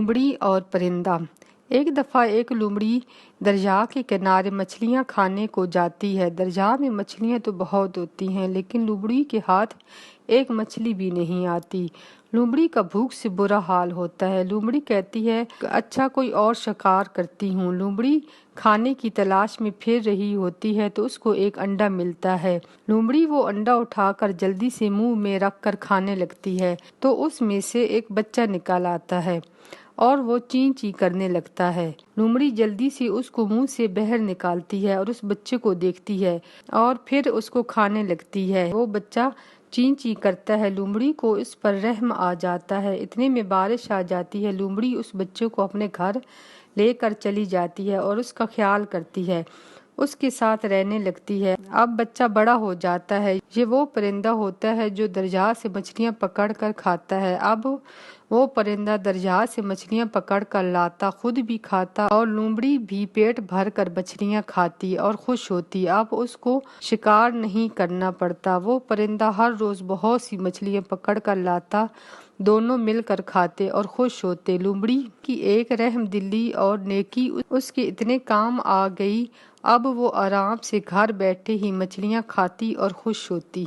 لومڑی اور پرندہ۔ ایک دفعہ ایک لومڑی دریا کے کنارے مچھلیاں کھانے کو جاتی ہے۔ دریا میں مچھلیاں تو بہت ہوتی ہیں لیکن لومڑی کے ہاتھ ایک مچھلی بھی نہیں آتی۔ لومڑی کا بھوک سے برا حال ہوتا ہے۔ لومڑی کہتی ہے اچھا کوئی اور شکار کرتی ہوں۔ لومڑی کھانے کی تلاش میں پھر رہی ہوتی ہے تو اس کو ایک انڈا ملتا ہے۔ لومڑی وہ انڈا اٹھا کر جلدی سے منہ میں رکھ کر کھانے لگتی ہے تو اس میں سے ایک بچہ نکل آتا ہے اور وہ چیں چیں کرنے لگتا ہے۔ لومڑی جلدی سے اس کو منہ سے باہر نکالتی ہے اور اس بچے کو دیکھتی ہے اور پھر اس کو کھانے لگتی ہے۔ وہ بچہ چیں چیں کرتا ہے۔ لومڑی کو اس پر رحم آ جاتا ہے۔ اتنے میں بارش آ جاتی ہے۔ لومڑی اس بچے کو اپنے گھر لے کر چلی جاتی ہے اور اس کا خیال کرتی ہے، اس کے ساتھ رہنے لگتی ہے۔ اب بچہ بڑا ہو جاتا ہے۔ یہ وہ پرندہ ہوتا ہے جو دریا سے مچھلیاں پکڑ کر کھاتا ہے۔ اب وہ پرندہ دریا سے مچھلیاں پکڑ کر لاتا، خود بھی کھاتا اور لومڑی بھی پیٹ بھر کر مچھلیاں کھاتی اور خوش ہوتی۔ اب اس کو شکار نہیں کرنا پڑتا۔ وہ پرندہ ہر روز بہت سی مچھلیاں پکڑ کر لاتا، دونوں مل کر کھاتے اور خوش ہوتے۔ لومڑی کی ایک رحم دلی اور نیکی اس کے اتنے کام آ گئی، اب وہ آرام سے گھر بیٹھے ہی مچھلیاں کھاتی اور خوش ہوتی۔